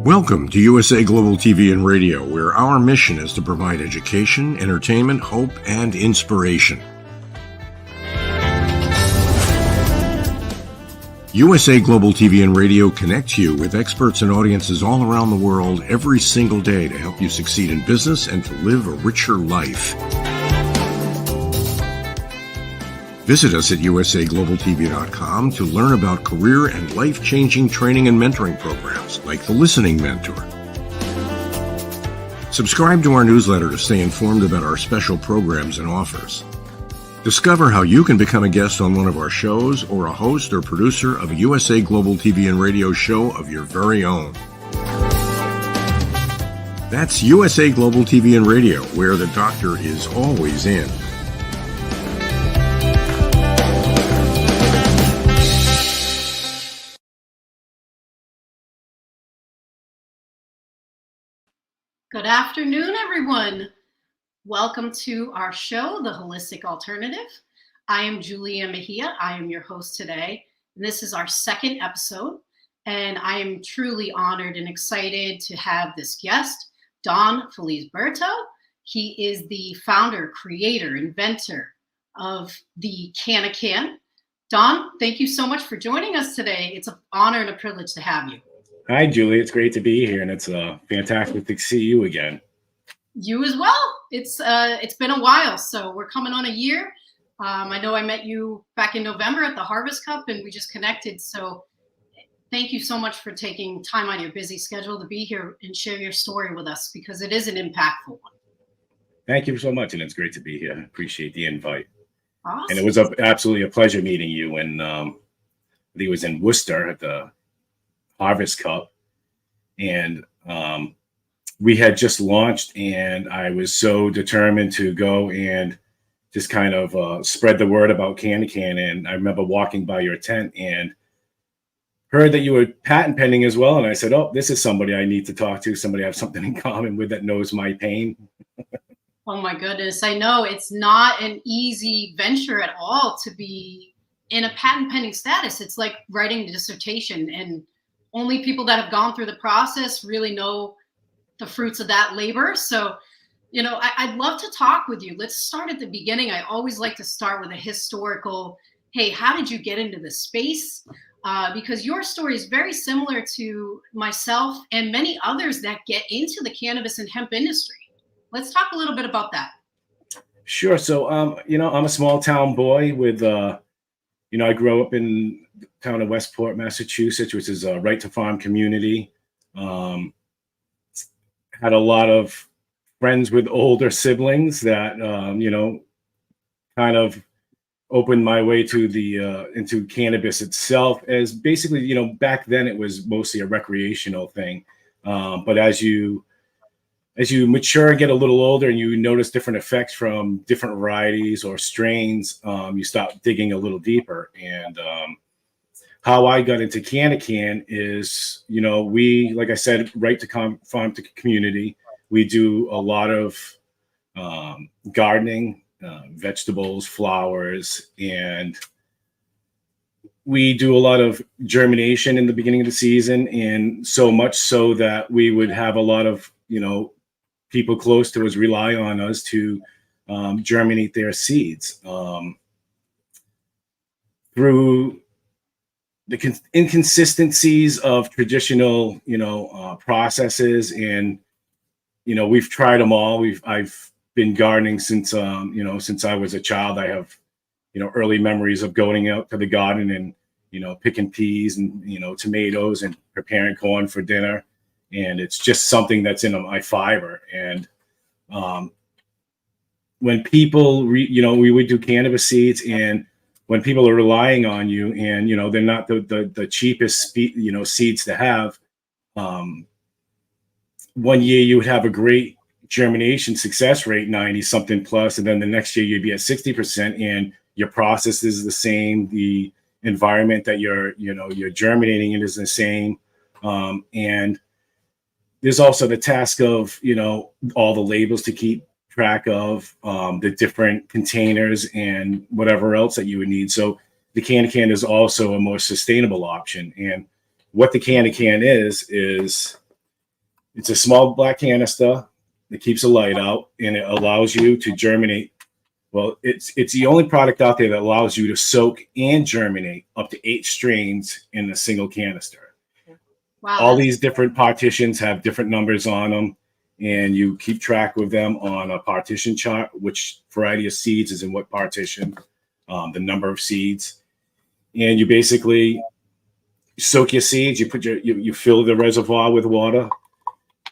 Welcome to USA Global TV and Radio, where our mission is to provide education, entertainment, hope, and inspiration. USA Global TV and Radio connects you with experts and audiences all around the world every single day to help you succeed in business and to live a richer life. Visit us at usaglobaltv.com to learn about career and life-changing training and mentoring programs like the Listening Mentor. Subscribe to our newsletter to stay informed about our special programs and offers. Discover how you can become a guest on one of our shows or a host or producer of a USA Global TV and Radio show of your very own. That's USA Global TV and Radio, where the doctor is always in. Good afternoon, everyone. Welcome to our show, The Holistic Alternative. I am Julia MEJIA. I am your host today. And this is our second episode, and I am truly honored and excited to have this guest, Don FELIZBERTO. He is the founder, creator, inventor of the Cannakan. Don, thank you so much for joining us today. It's an honor and a privilege to have you. Hi, Julie. It's great to be here, and it's fantastic to see you again. You as well. It's been a while, so we're coming on a year. I know I met you back in November at the Harvest Cup, and we just connected. So thank you so much for taking time out of your busy schedule to be here and share your story with us, because it is an impactful one. Thank you so much, and it's great to be here. I appreciate the invite. Awesome. And it was absolutely a pleasure meeting you when I think it was in Worcester at the Harvest Cup, and we had just launched, and I was so determined to go and just kind of spread the word about Cannakan. And I remember walking by your tent and heard that you were patent pending as well, and I said, oh, this is somebody I need to talk to, somebody I have something in common with that knows my pain. Oh my goodness, I know it's not an easy venture at all to be in a patent pending status. It's like writing a dissertation, and only people that have gone through the process really know the fruits of that labor. So, I'd love to talk with you. Let's start at the beginning. I always like to start with a historical, hey, how did you get into this space? Because your story is very similar to myself and many others that get into the cannabis and hemp industry. Let's talk a little bit about that. Sure. So, I'm a small town boy with, I grew up in the town of Westport, Massachusetts, which is a right to farm community. Had a lot of friends with older siblings that, kind of opened my way to the into cannabis itself, as basically, back then it was mostly a recreational thing. But as you mature and get a little older and you notice different effects from different varieties or strains, you start digging a little deeper. And how I got into Cannakan is, we, like I said, right to farm to community. We do a lot of gardening, vegetables, flowers, and we do a lot of germination in the beginning of the season. And so much so that we would have a lot of, people close to us rely on us to germinate their seeds. Through the inconsistencies of traditional, processes, and, we've tried them all. I've been gardening since I was a child. I have, early memories of going out to the garden and, picking peas and, tomatoes and preparing corn for dinner. And it's just something that's in my fiber. And when people, we would do cannabis seeds, and when people are relying on you, and they're not the cheapest seeds to have. One year you would have a great germination success rate, 90 something plus, and then the next year you'd be at 60%, and your process is the same. The environment that you're germinating in is the same, and there's also the task of, all the labels to keep track of, the different containers and whatever else that you would need. So the Cannakan is also a more sustainable option. And what the Cannakan is It's a small black canister that keeps the light out, and it allows you to germinate. Well, it's the only product out there that allows you to soak and germinate up to 8 strains in a single canister. Wow. All these different partitions have different numbers on them, and you keep track of them on a partition chart, which variety of seeds is in what partition, the number of seeds. And you basically soak your seeds, you fill the reservoir with water.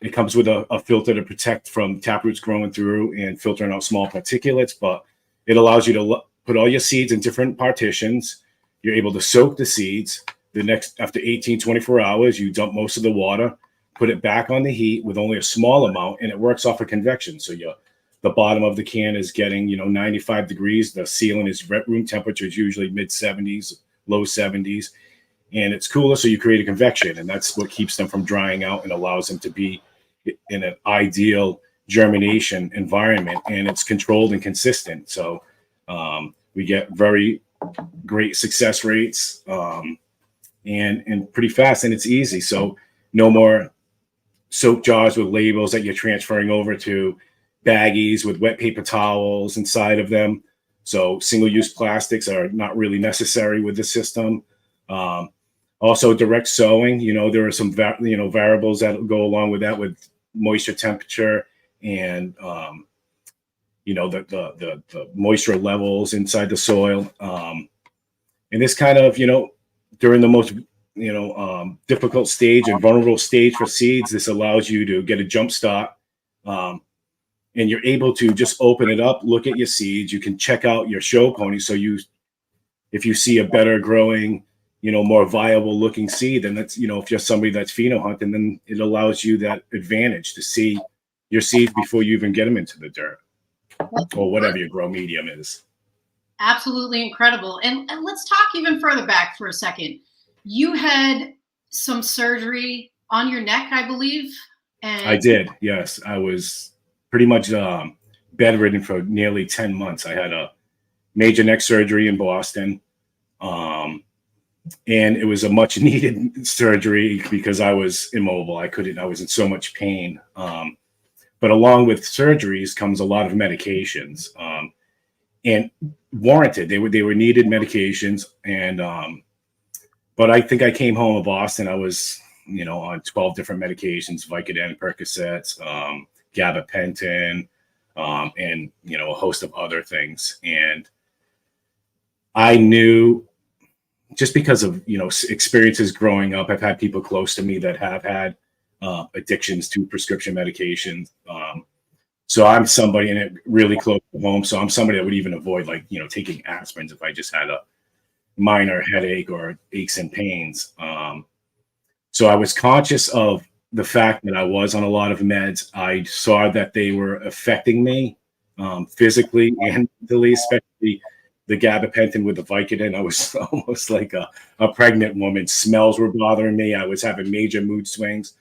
It comes with a filter to protect from taproots growing through and filtering out small particulates, but it allows you to put all your seeds in different partitions. You're able to soak the seeds. After 18, 24 hours, you dump most of the water, put it back on the heat with only a small amount, and it works off of convection. So the bottom of the can is getting, 95 degrees. The ceiling is room temperature is usually mid 70s, low 70s, and it's cooler. So you create a convection, and that's what keeps them from drying out and allows them to be in an ideal germination environment, and it's controlled and consistent. So we get very great success rates and pretty fast, and it's easy. So no more soap jars with labels that you're transferring over to baggies with wet paper towels inside of them. So single-use plastics are not really necessary with the system. Also direct sowing, there are some variables that go along with that, with moisture, temperature, and the moisture levels inside the soil. And this kind of, during the most difficult stage and vulnerable stage for seeds, this allows you to get a jump start, and you're able to just open it up, look at your seeds. You can check out your show pony. So if you see a better growing, more viable looking seed, then that's, if you're somebody that's pheno hunting, then it allows you that advantage to see your seeds before you even get them into the dirt or whatever your grow medium is. Absolutely incredible. And let's talk even further back for a second. You had some surgery on your neck, I believe. And I did. Yes. I was pretty much bedridden for nearly 10 months. I had a major neck surgery in Boston. And it was a much needed surgery because I was immobile. I was in so much pain. But along with surgeries comes a lot of medications, and warranted. They were needed medications. And, but I think I came home to Boston. I was, on 12 different medications, Vicodin, Percocets, gabapentin, and, a host of other things. And I knew, just because of, experiences growing up, I've had people close to me that have had addictions to prescription medications. So I'm somebody, and it really close to home. So I'm somebody that would even avoid, taking aspirins if I just had a minor headache or aches and pains. So I was conscious of the fact that I was on a lot of meds. I saw that they were affecting me physically and mentally, especially the gabapentin with the Vicodin. I was almost like a pregnant woman. Smells were bothering me. I was having major mood swings.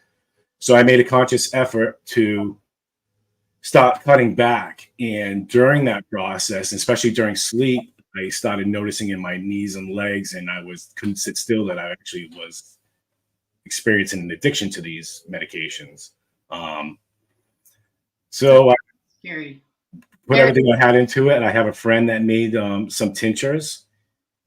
So I made a conscious effort to start cutting back. And during that process, especially during sleep, I started noticing in my knees and legs, and I couldn't sit still, that I actually was experiencing an addiction to these medications. So I put everything I had into it. I have a friend that made some tinctures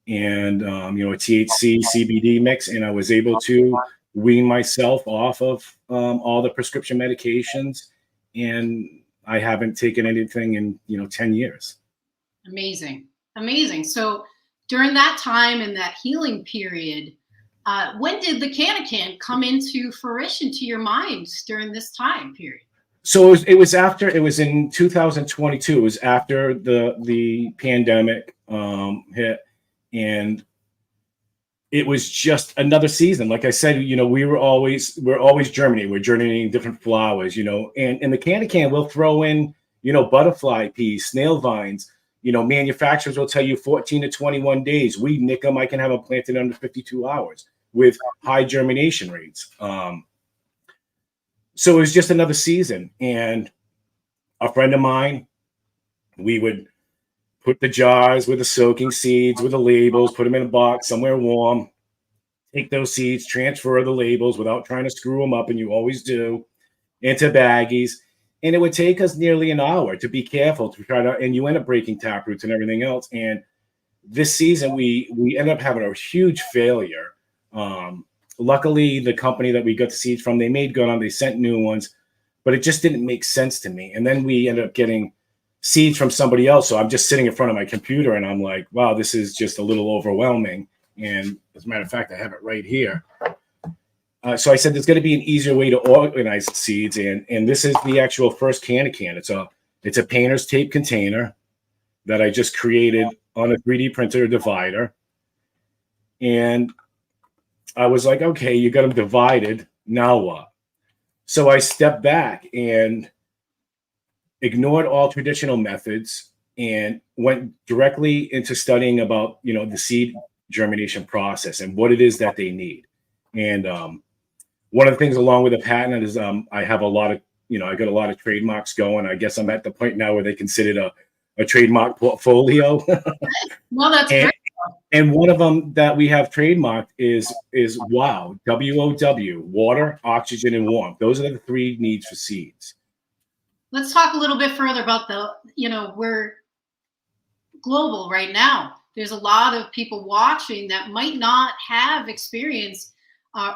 and a THC CBD mix, and I was able to wean myself off of all the prescription medications, and I haven't taken anything in 10 years. Amazing. So during that time and that healing period, when did the Cannakan come into fruition to your mind during this time period? So it was in 2022. It was after the pandemic hit, and it was just another season. Like I said, we're always germinating. We're germinating different flowers, and in the Cannakan, we'll throw in, butterfly peas, snail vines. Manufacturers will tell you 14 to 21 days. We nick them. I can have them planted under 52 hours with high germination rates. So it was just another season. And a friend of mine, we would put the jars with the soaking seeds, with the labels, put them in a box somewhere warm, take those seeds, transfer the labels without trying to screw them up, and you always do. into baggies. And it would take us nearly an hour to be careful to try to, and you end up breaking tap roots and everything else. And this season, we ended up having a huge failure. Luckily, the company that we got the seeds from, they made good on, they sent new ones, but it just didn't make sense to me. And then we ended up getting seeds from somebody else. So I'm just sitting in front of my computer and I'm like, wow, this is just a little overwhelming. And as a matter of fact, I have it right here. So I said, there's going to be an easier way to organize the seeds. And this is the actual first Cannakan. It's a painter's tape container that I just created on a 3D printer divider. And I was like, okay, you got them divided. Now what? So I stepped back and ignored all traditional methods and went directly into studying about, the seed germination process and what it is that they need. And one of the things along with the patent is I have a lot of, I got a lot of trademarks going. I guess I'm at the point now where they consider it a trademark portfolio. Well, that's great. And one of them that we have trademarked is WOW, WOW, water, oxygen, and warmth. Those are the 3 needs for seeds. Let's talk a little bit further about we're global right now. There's a lot of people watching that might not have experience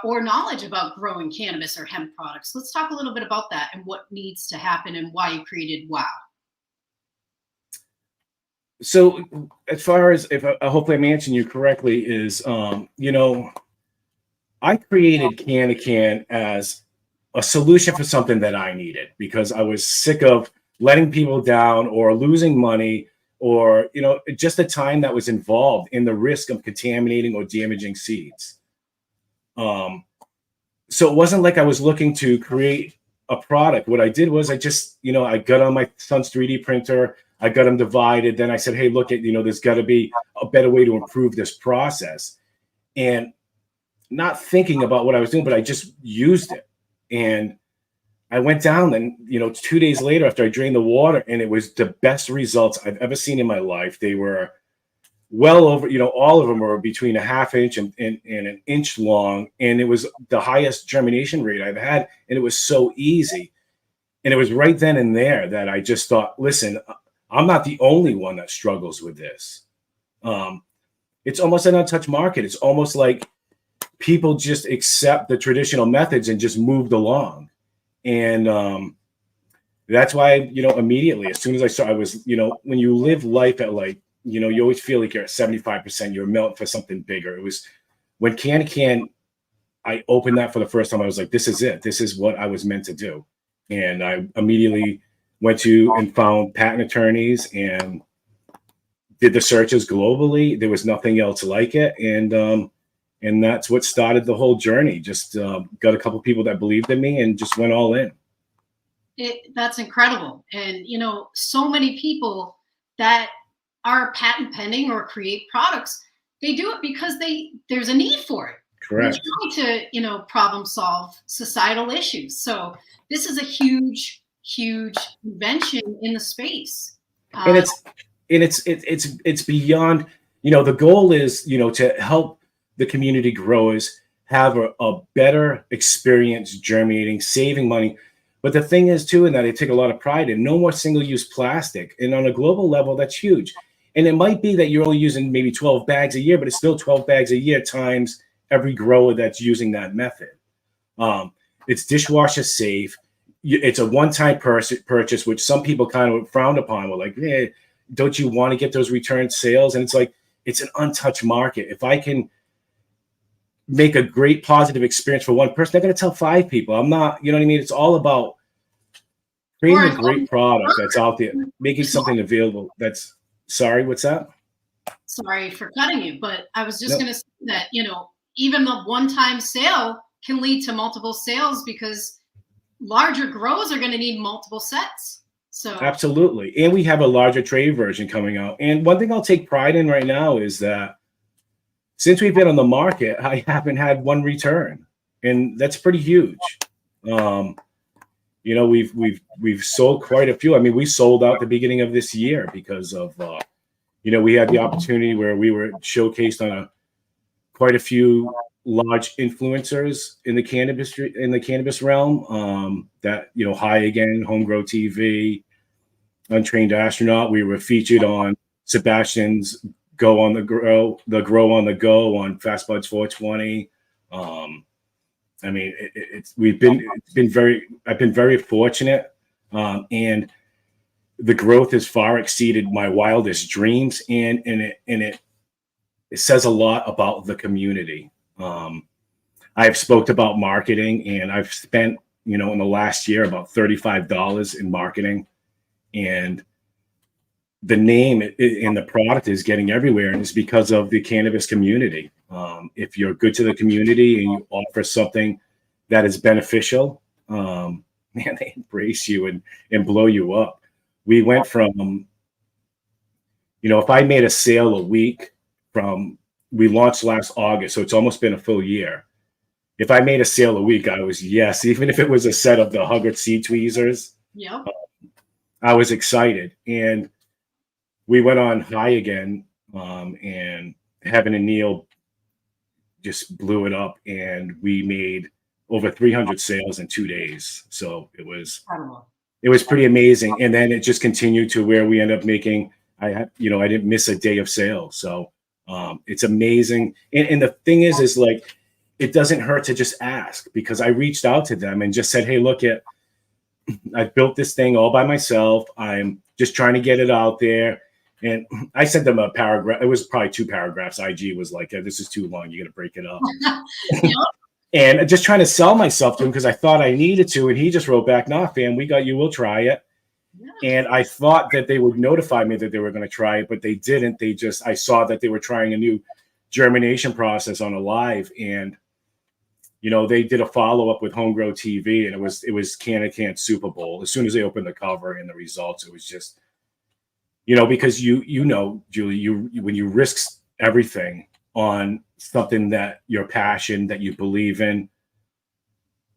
or knowledge about growing cannabis or hemp products. Let's talk a little bit about that and what needs to happen and why you created WOW. So as far as, if hopefully I'm answering you correctly, is, I created Cannakan as a solution for something that I needed because I was sick of letting people down or losing money or, just the time that was involved in the risk of contaminating or damaging seeds. So it wasn't like I was looking to create a product. What I did was I just, I got on my son's 3D printer, I got them divided. Then I said, hey, look at, there's got to be a better way to improve this process. And not thinking about what I was doing, but I just used it. And I went down and, 2 days later after I drained the water, and it was the best results I've ever seen in my life. They were well over, all of them were between a ½ inch and an inch long. And it was the highest germination rate I've had. And it was so easy. And it was right then and there that I just thought, listen, I'm not the only one that struggles with this. It's almost an untouched market. It's almost like people just accept the traditional methods and just moved along. And that's why, immediately, as soon as I started, I was, when you live life at like, you always feel like you're at 75%, you're melting for something bigger. It was when Cannakan, I opened that for the first time, I was like, this is it. This is what I was meant to do. And I immediately went to and found patent attorneys and did the searches globally. There was nothing else like it. And that's what started the whole journey. Just got a couple people that believed in me and just went all in. That's incredible. And, so many people that are patent pending or create products, they do it because there's a need for it. Correct. We're trying to, problem solve societal issues. So this is a huge invention in the space. And it's beyond, the goal is, to help the community growers have a better experience germinating, saving money. But the thing is too, and that I take a lot of pride in, no more single-use plastic. And on a global level, that's huge. And it might be that you're only using maybe 12 bags a year, but it's still 12 bags a year times every grower that's using that method. It's dishwasher safe. It's a one-time purchase, which some people kind of frowned upon. We're like, hey, don't you want to get those return sales? And it's like, it's an untouched market. If I can make a great positive experience for one person, they're going to tell 5 people. I'm not, you know what I mean? It's all about creating a great product that's out there, making something available. That's, sorry, what's that? Sorry for cutting you, but I was just going to say that, even the one-time sale can lead to multiple sales because larger grows are going to need multiple sets. So absolutely. And we have a larger trade version coming out. And one thing I'll take pride in right now is that since we've been on the market, I haven't had one return, and that's pretty huge. We've sold quite a few. I mean, we sold out the beginning of this year because of, we had the opportunity where we were showcased on quite a few large influencers in the cannabis realm. That High Again, Homegrow TV, Untrained Astronaut. We were featured on Sebastian's Grow on the Go on Fast Buds 420. I mean, I've been very fortunate, and the growth has far exceeded my wildest dreams, and it says a lot about the community. I've spoke about marketing, and I've spent, in the last year about $35 in marketing, and the name and the product is getting everywhere, and it's because of the cannabis community. If you're good to the community and you offer something that is beneficial, man, they embrace you and blow you up. We went from, if I made a sale a week we launched last August, so it's almost been a full year. If I made a sale a week, I was, yes, even if it was a set of the Huggard seed tweezers, Yep. I was excited. And we went on High Again, and Heaven and Neil just blew it up, and we made over 300 sales in 2 days. So it was pretty amazing. And then it just continued to where we end up making, I didn't miss a day of sales. So it's amazing. And the thing is like, it doesn't hurt to just ask, because I reached out to them and just said, hey, look, I built this thing all by myself. I'm just trying to get it out there. And I sent them a paragraph. It was probably 2 paragraphs. IG was like, this is too long. You got to break it up. Yep. And just trying to sell myself to him because I thought I needed to. And he just wrote back, nah, fam, we got you. We'll try it. Yeah. And I thought that they would notify me that they were going to try it, but they didn't. I saw that they were trying a new germination process on a live. And, they did a follow-up with Homegrow TV, and it was Cannakan Super Bowl. As soon as they opened the cover and the results, it was just, because Julie, when you risk everything on something that your passion, that you believe in,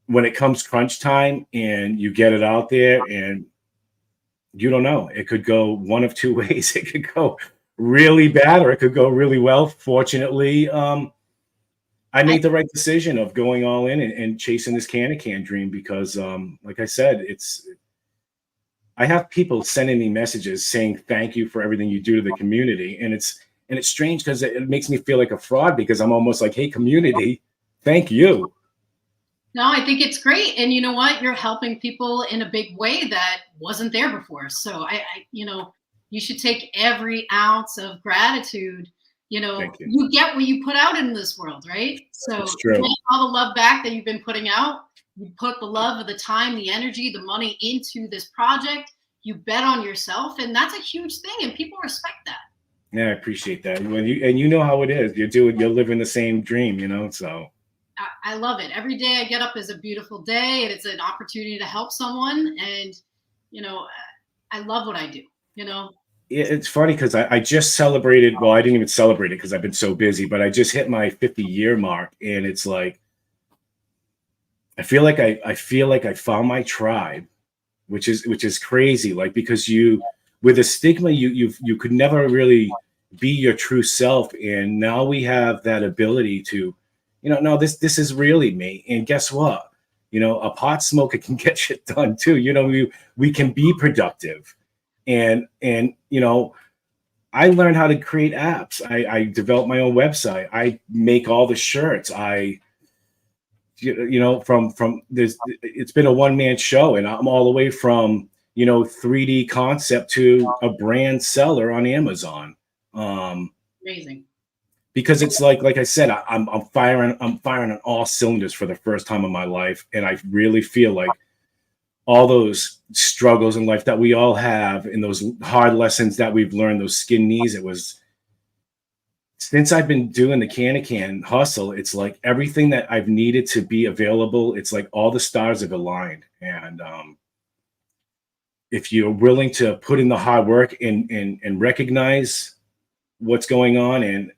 when it comes crunch time and you get it out there, and you don't know, it could go one of 2 ways. It could go really bad, or it could go really well. Fortunately, I made the right decision of going all in and chasing this Cannakan dream, because like I said, I have people sending me messages saying thank you for everything you do to the community. And it's strange because it makes me feel like a fraud, because I'm almost like, hey, community, thank you. No, I think it's great. And you know what? You're helping people in a big way that wasn't there before. So you should take every ounce of gratitude. You get what you put out in this world, right? So true. All the love back that you've been putting out, you put the love, the time, the energy, the money into this project. You bet on yourself, and that's a huge thing, and people respect that. Yeah, I appreciate that. You know how it is. You're living the same dream, so. I love it. Every day I get up is a beautiful day, and it's an opportunity to help someone. And, I love what I do, It's funny because I just celebrated. Well, I didn't even celebrate it because I've been so busy, but I just hit my 50-year mark, and it's like, I feel like I found my tribe, which is crazy. Like, because with the stigma, you could never really be your true self, and now we have that ability to, no, this is really me. And guess what? A pot smoker can get shit done too. We can be productive. And I learned how to create apps. I developed my own website. I make all the shirts. From this, it's been a one-man show, and I'm all the way from 3D concept to a brand seller on Amazon. Amazing. Because it's like I said, I'm firing on all cylinders for the first time in my life, and I really feel like all those struggles in life that we all have, and those hard lessons that we've learned, those skin knees, it was since I've been doing the Cannakan hustle, it's like everything that I've needed to be available, it's like all the stars have aligned. And if you're willing to put in the hard work and recognize what's going on, and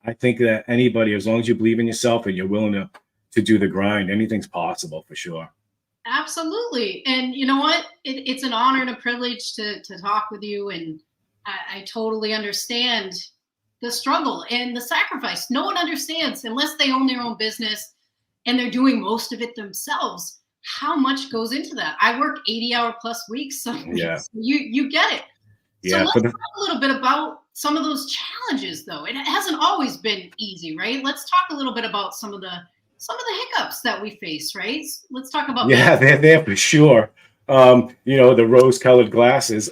I think that anybody, as long as you believe in yourself and you're willing to do the grind, anything's possible for sure. Absolutely. And you know what? It's an honor and a privilege to talk with you. And I totally understand the struggle and the sacrifice. No one understands unless they own their own business and they're doing most of it themselves, how much goes into that. I work 80-hour plus weeks, so Yeah. you get it. So Yeah. let's talk a little bit about some of those challenges, though. It hasn't always been easy, right? Let's talk a little bit about some of the hiccups that we face, right? Let's talk about they're there for sure. The rose-colored glasses.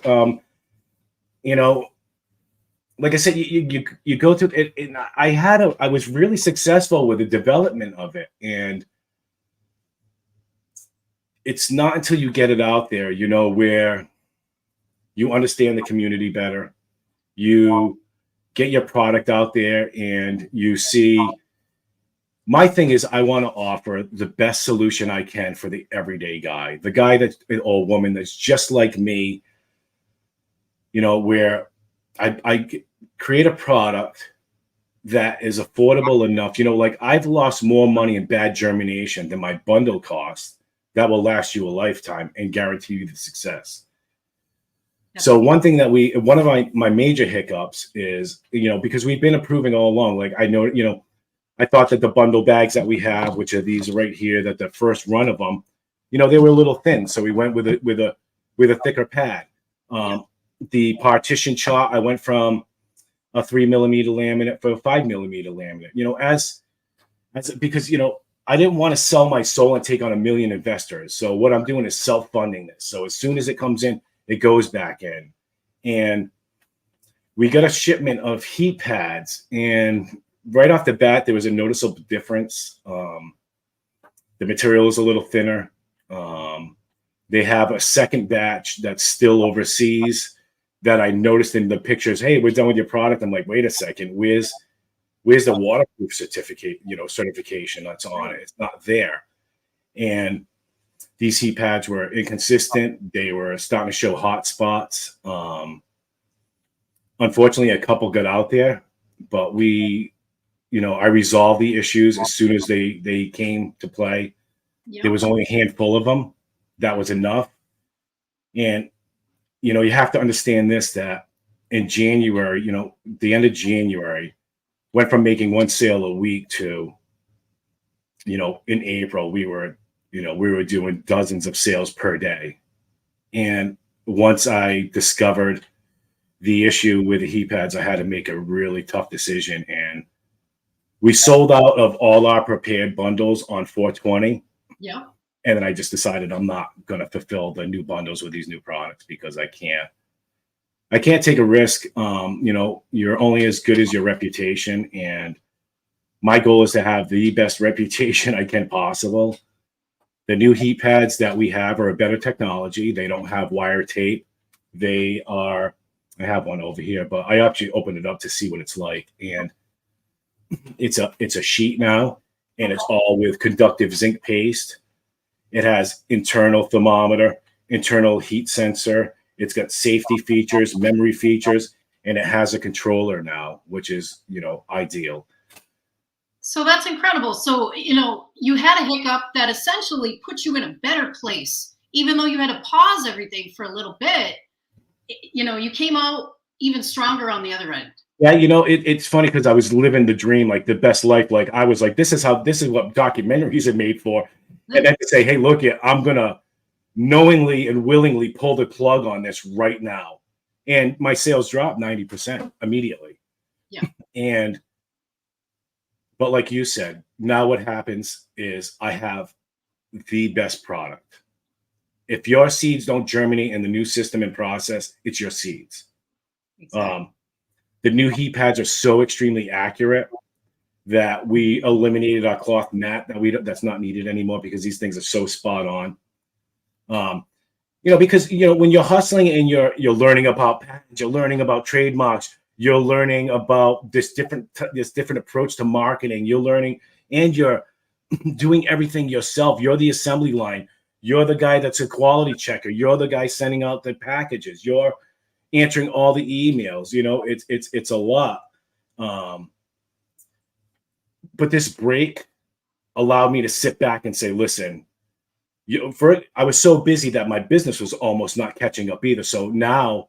Like I said, you go through it. And I was really successful with the development of it, and it's not until you get it out there, where you understand the community better, you get your product out there, and you see. My thing is, I want to offer the best solution I can for the everyday guy, the guy or woman that's just like me. Where I create a product that is affordable enough. Like I've lost more money in bad germination than my bundle cost that will last you a lifetime and guarantee you the success. So one thing that one of my major hiccups is, because we've been improving all along. Like I know, I thought that the bundle bags that we have, which are these right here, that the first run of them, they were a little thin. So we went with a thicker pad. The partition chart, I went from a 3mm laminate for a 5mm laminate, because, I didn't want to sell my soul and take on a million investors. So what I'm doing is self-funding this. So as soon as it comes in, it goes back in. And we got a shipment of heat pads, and right off the bat, there was a noticeable difference. The material is a little thinner. They have a second batch that's still overseas that I noticed in the pictures. Hey, we're done with your product. I'm like, wait a second, where's the waterproof certificate, certification that's on it? It's not there. And these heat pads were inconsistent. They were starting to show hot spots. Unfortunately, a couple got out there, but I resolved the issues as soon as they came to play. Yep. There was only a handful of them. That was enough. And, you have to understand this, that in January, the end of January, went from making one sale a week to, in April, we were doing dozens of sales per day. And once I discovered the issue with the heat pads, I had to make a really tough decision. And we sold out of all our prepared bundles on 420. Yeah. And then I just decided I'm not going to fulfill the new bundles with these new products because I can't take a risk. You're only as good as your reputation. And my goal is to have the best reputation I can possible. The new heat pads that we have are a better technology. They don't have wire tape. I have one over here, but I actually opened it up to see what it's like. And it's a sheet now, and it's all with conductive zinc paste. It has internal thermometer, internal heat sensor. It's got safety features, memory features, and it has a controller now, which is, ideal. So that's incredible. So, you had a hiccup that essentially put you in a better place, even though you had to pause everything for a little bit. You came out even stronger on the other end. Yeah, it's funny because I was living the dream, like the best life. Like I was like, this is what documentaries are made for. And then to say, hey, look, I'm going to knowingly and willingly pull the plug on this right now. And my sales dropped 90% immediately. Yeah. But like you said, now what happens is I have the best product. If your seeds don't germinate in the new system and process, it's your seeds. Exactly. The new heat pads are so extremely accurate that we eliminated our cloth mat that's not needed anymore because these things are so spot on. Because when you're hustling and you're learning about patents, you're learning about trademarks, you're learning about this different approach to marketing, you're learning, and you're doing everything yourself. You're the assembly line. You're the guy that's a quality checker. You're the guy sending out the packages. You're answering all the emails. It's a lot. But this break allowed me to sit back and say, listen, I was so busy that my business was almost not catching up either. So now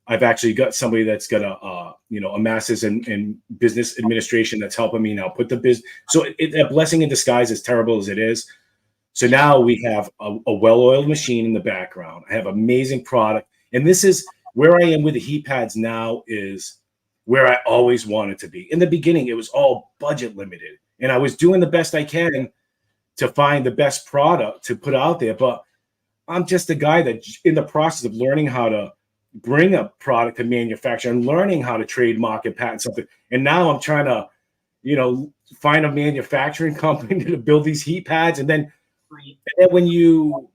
I've actually got somebody that's got a master's in business administration that's helping me now put the business. So a blessing in disguise, as terrible as it is. So now we have a well-oiled machine in the background. I have amazing product. And this is where I am with the heat pads now, is where I always wanted to be. In the beginning, it was all budget limited. And I was doing the best I can to find the best product to put out there. But I'm just a guy that in the process of learning how to bring a product to manufacture and learning how to trademark and patent something. And now I'm trying to, find a manufacturing company to build these heat pads. And then, when you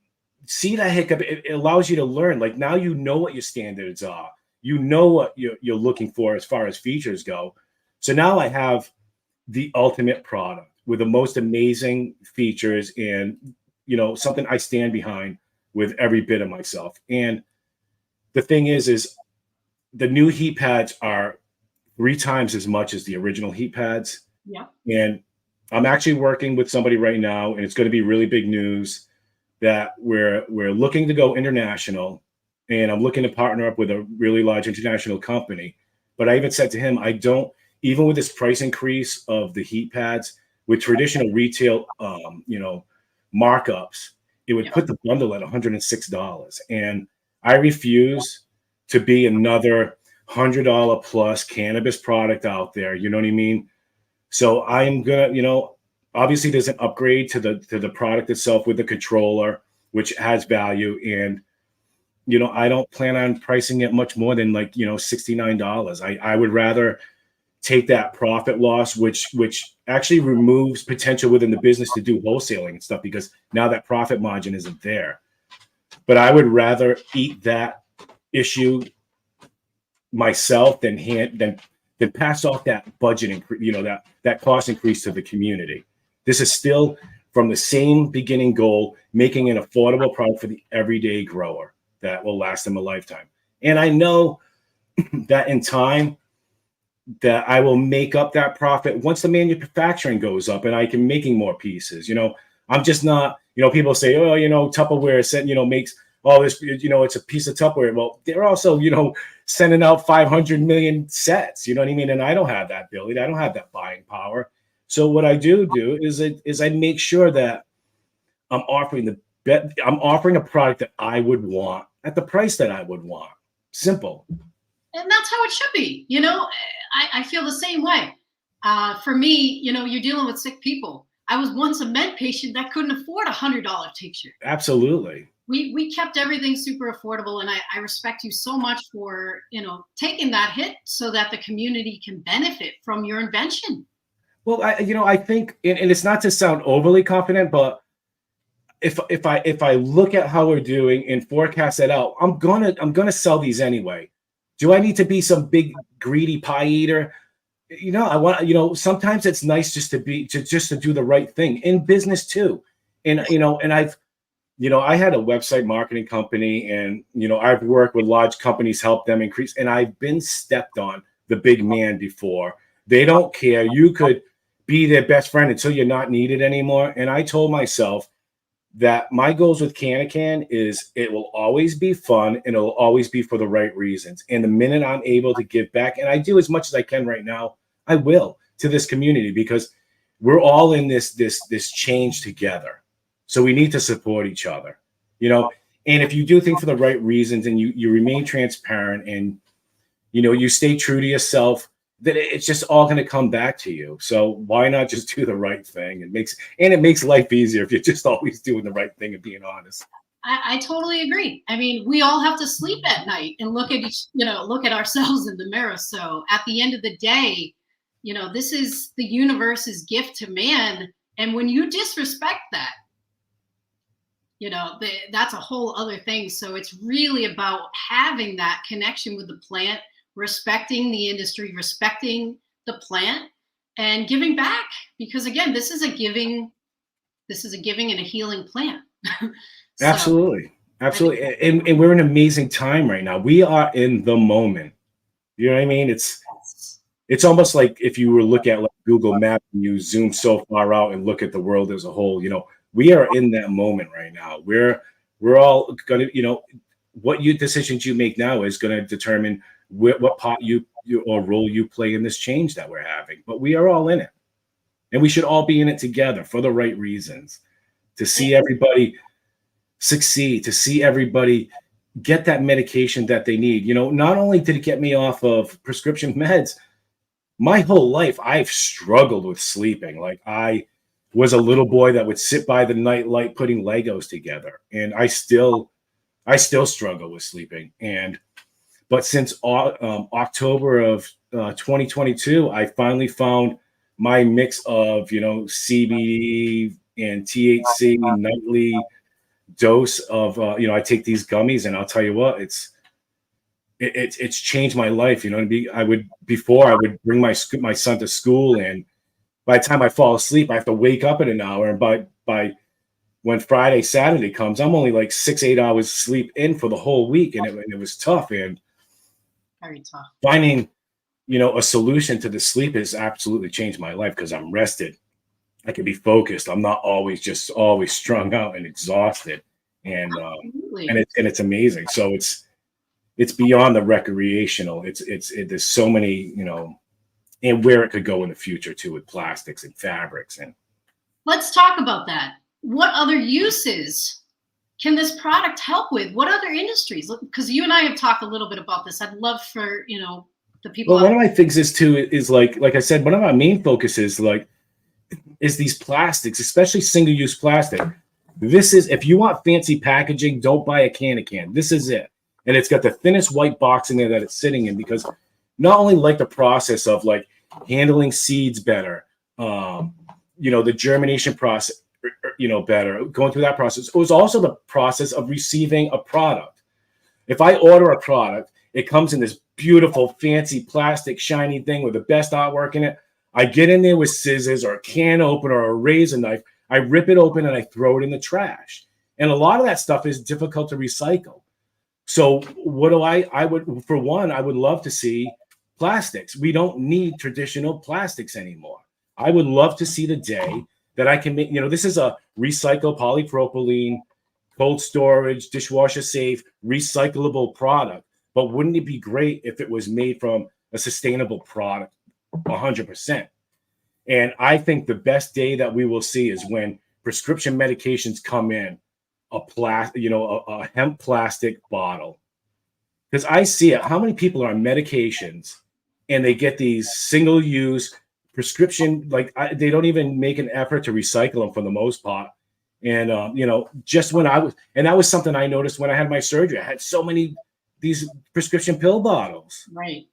see that hiccup, it allows you to learn. Like now you know what your standards are. You know what you're looking for as far as features go. So now I have the ultimate product with the most amazing features and, something I stand behind with every bit of myself. And the thing is the new heat pads are 3 times as much as the original heat pads. Yeah. And I'm actually working with somebody right now, and it's going to be really big news that we're looking to go international, and I'm looking to partner up with a really large international company. But I even said to him, even with this price increase of the heat pads with traditional retail, markups, it would put the bundle at $106. And I refuse to be another $100 plus cannabis product out there. You know what I mean? So I'm gonna, obviously there's an upgrade to the product itself with the controller, which has value. And, I don't plan on pricing it much more than like, $69. I would rather take that profit loss, which actually removes potential within the business to do wholesaling and stuff, because now that profit margin isn't there. But I would rather eat that issue myself than pass off that budget increase, that cost increase to the community. This is still from the same beginning goal, making an affordable product for the everyday grower that will last them a lifetime. And I know that in time that I will make up that profit once the manufacturing goes up and I can making more pieces. I'm just not, people say, oh, Tupperware makes all this, it's a piece of Tupperware. Well, they're also, sending out 500 million sets, you know what I mean? And I don't have that ability. I don't have that buying power. So what I do is I make sure that I'm offering a product that I would want at the price that I would want. Simple. And that's how it should be. I feel the same way. For me, you're dealing with sick people. I was once a med patient that couldn't afford a $100 tincture. Absolutely. We kept everything super affordable, and I respect you so much for taking that hit so that the community can benefit from your invention. Well, I think, and it's not to sound overly confident, but if I look at how we're doing and forecast it out, I'm gonna sell these anyway. Do I need to be some big greedy pie eater? I want, sometimes it's nice just to do the right thing in business too. And, and I had a website marketing company, and, I've worked with large companies, help them increase, and I've been stepped on the big man before. They don't care. You could be their best friend until you're not needed anymore. And I told myself that my goals with Cannakan is it will always be fun and it'll always be for the right reasons. And the minute I'm able to give back, and I do as much as I can right now, I will, to this community, because we're all in this change together. So we need to support each other, and if you do things for the right reasons and you remain transparent and, you stay true to yourself, then it's just all going to come back to you. So why not just do the right thing? It makes life easier if you're just always doing the right thing and being honest. I totally agree. I mean, we all have to sleep at night and look at ourselves in the mirror. So at the end of the day, this is the universe's gift to man. And when you disrespect that, that's a whole other thing. So it's really about having that connection with the plant, respecting the industry, respecting the plant, and giving back. Because again, this is a giving and a healing plant. So, absolutely. And we're in an amazing time right now. We are in the moment. You know what I mean? It's almost like if you were to look at like Google Maps and you zoom so far out and look at the world as a whole, we are in that moment right now. We're all gonna, what decisions you make now is going to determine what part you or role you play in this change that we're having. But we are all in it, and we should all be in it together for the right reasons, to see everybody succeed, to see everybody get that medication that they need. You know, not only did it get me off of prescription meds, my whole life I've struggled with sleeping. Like, I was a little boy that would sit by the night light putting Legos together, and I still struggle with sleeping. But since October of 2022, I finally found my mix of, you know, CBD and THC nightly dose of, you know, I take these gummies, and I'll tell you what, it's changed my life. You know, I would bring my son to school, and by the time I fall asleep, I have to wake up in an hour, and by when Friday, Saturday comes, I'm only like 6-8 hours sleep in for the whole week, and it was tough. And very tough. Finding, you know, a solution to the sleep has absolutely changed my life, because I'm rested. I can be focused. I'm not always strung out and exhausted, and it's amazing. So it's beyond the recreational. There's so many, you know, and where it could go in the future too, with plastics and fabrics. And let's talk about that. What other uses can this product help with? What other industries? Because you and I have talked a little bit about this. I'd love for, you know, the people. Well, one of my things is like I said, one of our main focuses is these plastics, especially single-use plastic. This is, if you want fancy packaging, don't buy a Cannakan. This is it. And it's got the thinnest white box in there that it's sitting in, because not only like the process of like handling seeds better, you know, the germination process, you know, better, going through that process. It was also the process of receiving a product. If I order a product, it comes in this beautiful, fancy plastic, shiny thing with the best artwork in it. I get in there with scissors or a can opener or a razor knife. I rip it open and I throw it in the trash. And a lot of that stuff is difficult to recycle. So what do I would, for one, I would love to see plastics. We don't need traditional plastics anymore. I would love to see the day that I can make, you know, this is a recycled polypropylene, cold storage, dishwasher safe, recyclable product. But wouldn't it be great if it was made from a sustainable product 100%? And I think the best day that we will see is when prescription medications come in a hemp plastic bottle. Because I see it. How many people are on medications and they get these single-use prescription, they don't even make an effort to recycle them for the most part. And just when that was something I noticed when I had my surgery. I had so many these prescription pill bottles. Right.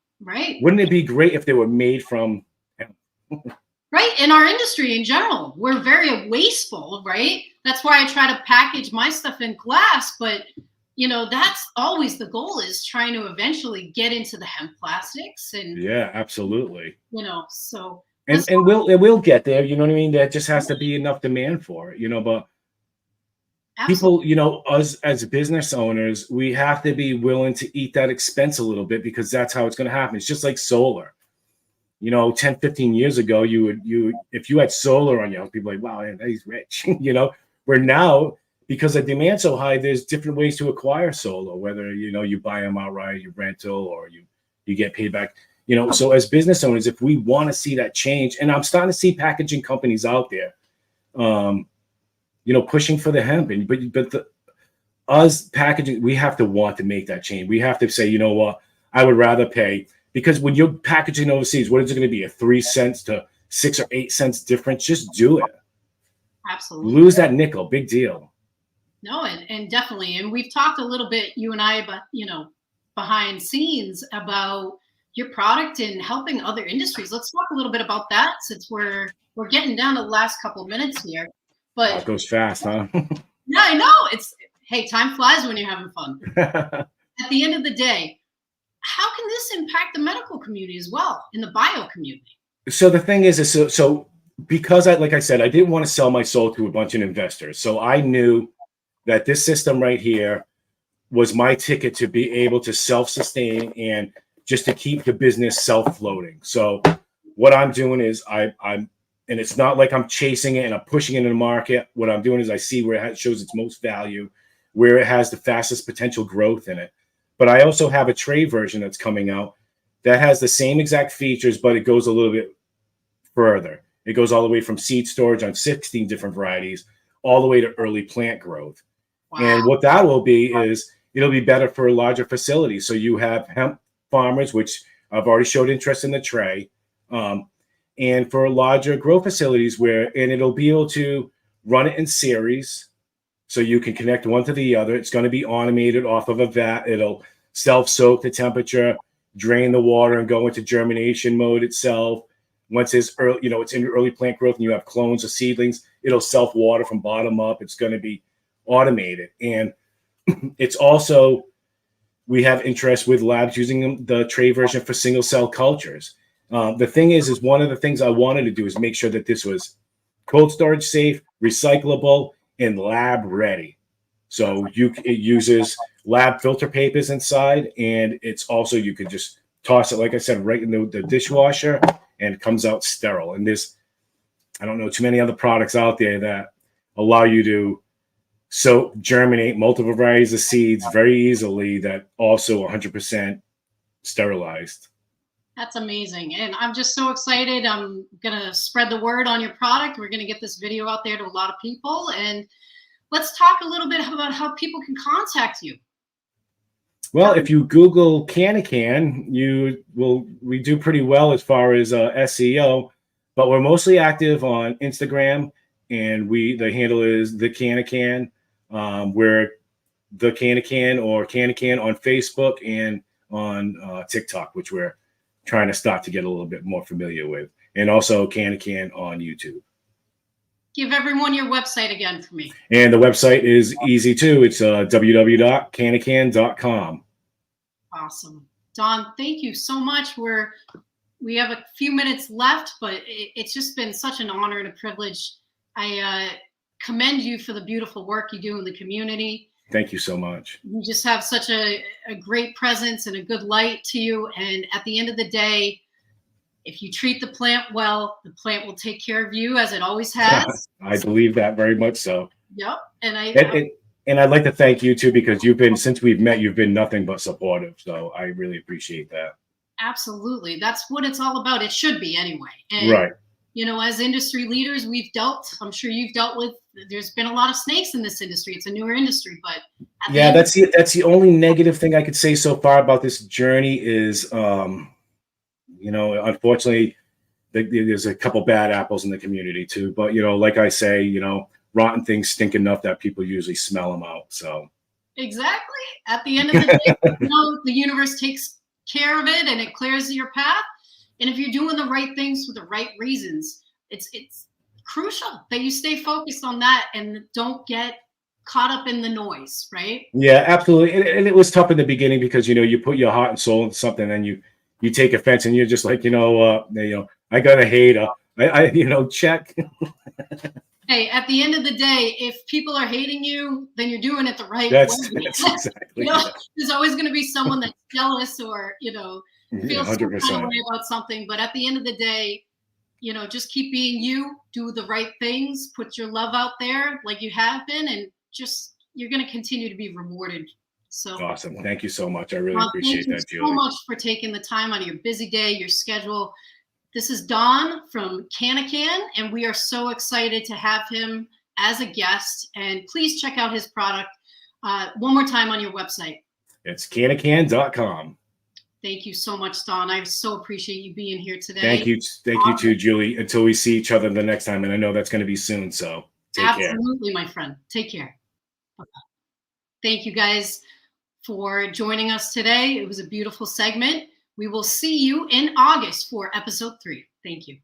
Wouldn't it be great if they were made from hemp? Right. In our industry in general, we're very wasteful, right? That's why I try to package my stuff in glass. But, you know, that's always the goal, is trying to eventually get into the hemp plastics. And yeah, absolutely. You know, so. And we'll get there. You know what I mean? There just has to be enough demand for it, you know, but absolutely. People, you know, us as business owners, we have to be willing to eat that expense a little bit, because that's how it's going to happen. It's just like solar. You know, 10, 15 years ago, if you had solar on your house, people were like, wow, he's rich, you know, where now, because the demand's so high, there's different ways to acquire solar, whether, you know, you buy them outright, you rental, or you get paid back, you know. So as business owners, if we want to see that change, and I'm starting to see packaging companies out there, you know, pushing for the hemp, but us packaging, we have to want to make that change. We have to say, you know what, I would rather pay. Because when you're packaging overseas, what is it going to be? A 3 cents to 6 or 8 cents difference? Just do it. Absolutely. Lose that nickel. Big deal. No, and definitely. And we've talked a little bit, you and I, about, you know, behind scenes about your product and helping other industries. Let's talk a little bit about that, since we're getting down to the last couple of minutes here. But it goes fast, huh? Yeah, I know. Hey, time flies when you're having fun. At the end of the day, how can this impact the medical community as well, in the bio community? So the thing is so because like I said, I didn't want to sell my soul to a bunch of investors. So I knew that this system right here was my ticket to be able to self-sustain and just to keep the business self-floating. So what I'm doing is I'm, and it's not like I'm chasing it and I'm pushing it in the market. What I'm doing is I see where it shows its most value, where it has the fastest potential growth in it. But I also have a tray version that's coming out that has the same exact features, but it goes a little bit further. It goes all the way from seed storage on 16 different varieties all the way to early plant growth. Wow. And what that will be is it'll be better for larger facilities. So you have hemp farmers, which I've already showed interest in the tray, and for larger grow facilities and it'll be able to run it in series. So you can connect one to the other. It's going to be automated off of a vat. It'll self-soak the temperature, drain the water, and go into germination mode itself. Once it's early, it's in early plant growth and you have clones or seedlings, it'll self-water from bottom up. It's going to be automated. And it's also, we have interest with labs using the tray version for single cell cultures. The thing is one of the things I wanted to do is make sure that this was cold storage safe, recyclable, and lab ready. So it uses lab filter papers inside, and it's also, you could just toss it, like I said, right in the dishwasher, and it comes out sterile. And I don't know too many other products out there that allow you to germinate multiple varieties of seeds very easily that also 100% sterilized. That's amazing. And I'm just so excited. I'm going to spread the word on your product. We're going to get this video out there to a lot of people. And let's talk a little bit about how people can contact you. Well, if you Google Cannakan, we do pretty well as far as SEO, but we're mostly active on Instagram, and the handle is the Cannakan. We're the Cannakan or Cannakan on Facebook and on TikTok, which we're trying to start to get a little bit more familiar with, and also Cannakan on YouTube. Give everyone your website again for me. And the website is easy too. It's www.cannakan.com. Awesome. Don, thank you so much. We have a few minutes left, but it's just been such an honor and a privilege. I commend you for the beautiful work you do in the community. Thank you so much. You just have such a great presence and a good light to you. And at the end of the day, if you treat the plant well, the plant will take care of you, as it always has. I believe that very much so. Yep. And I'd like to thank you too, because since we've met, you've been nothing but supportive. So I really appreciate that. Absolutely. That's what it's all about. It should be anyway. And, right. As industry leaders, I'm sure you've dealt with, there's been a lot of snakes in this industry. It's a newer industry, but yeah, that's the only negative thing I could say so far about this journey is, unfortunately, there's a couple bad apples in the community too. But, like I say, rotten things stink enough that people usually smell them out. So exactly. At the end of the day, the universe takes care of it and it clears your path. And if you're doing the right things for the right reasons, it's crucial that you stay focused on that and don't get caught up in the noise, right? Yeah, absolutely. And it was tough in the beginning because, you put your heart and soul into something and you take offense and you're just like, I got a hater. I check. Hey, at the end of the day, if people are hating you, then you're doing it the right way. That's exactly. There's always going to be someone that's jealous or, feels some kind of way about something. But at the end of the day, just keep being you, do the right things, put your love out there like you have been, and you're going to continue to be rewarded. So awesome. Thank you so much. I really appreciate that, Julie. Thank you so much for taking the time out of your busy day, your schedule. This is Don from Cannakan, and we are so excited to have him as a guest. And please check out his product one more time on your website. It's cannakan.com. Thank you so much, Don. I so appreciate you being here today. Thank you too, Julie. Until we see each other the next time, and I know that's going to be soon. So take care. Absolutely, my friend. Take care. Okay. Thank you guys for joining us today. It was a beautiful segment. We will see you in August for episode 3. Thank you.